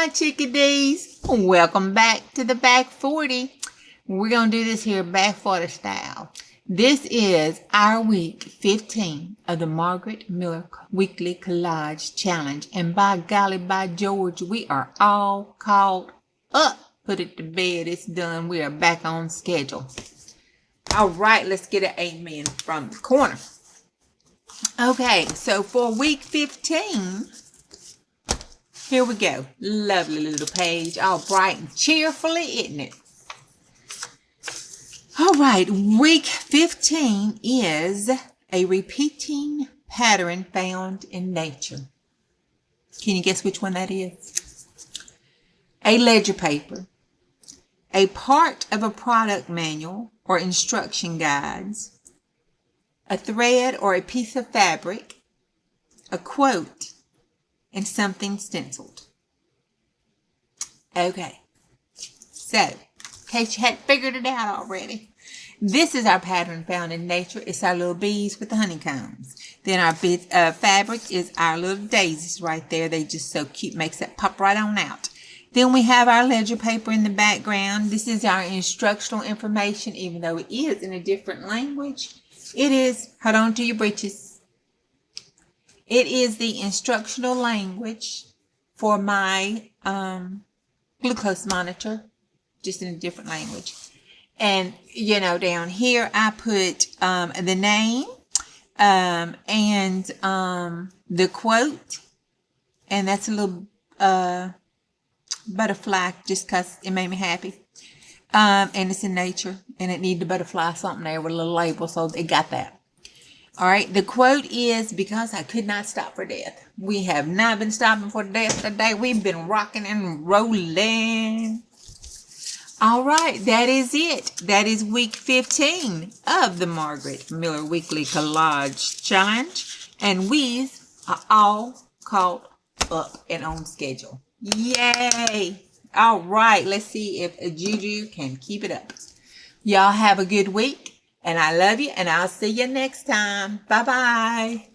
my chickadees. Welcome back to the Back 40. We're going to do this here Back 40 style. This is our week 15 of the Margarete Miller Weekly Collage Challenge. And by golly, by George, we are all caught up. Put it to bed. It's done. We are back on schedule. All right, let's get an amen from the corner. Okay, so for week 15, here we go. Lovely little page, all bright and cheerfully, isn't it? All right, week 15 is a repeating pattern found in nature. Can you guess which one that is? A ledger paper, a part of a product manual or instruction guides, a thread or a piece of fabric, a quote, and something stenciled. Okay, so in case you hadn't figured it out already, this is our pattern found in nature. It's our little bees with the honeycombs. Then our bit of fabric is our little daisies right there. They just so cute, makes that pop right on out. Then we have our ledger paper in the background. This is our instructional information, even though it is in a different language. It is, hold on to your britches. It is the instructional language for my glucose monitor, just in a different language. And, you know, down here I put the name and the quote. And that's a little butterfly just because it made me happy. And it's in nature. And it needed a butterfly something there with a little label. So it got that. All right, the quote is, because I could not stop for death. We have not been stopping for death today. We've been rocking and rolling. All right, that is it. That is week 15 of the Margarete Miller Weekly Collage Challenge. And we are all caught up and on schedule. Yay! All right, let's see if Juju can keep it up. Y'all have a good week. And I love you, and I'll see you next time. Bye-bye.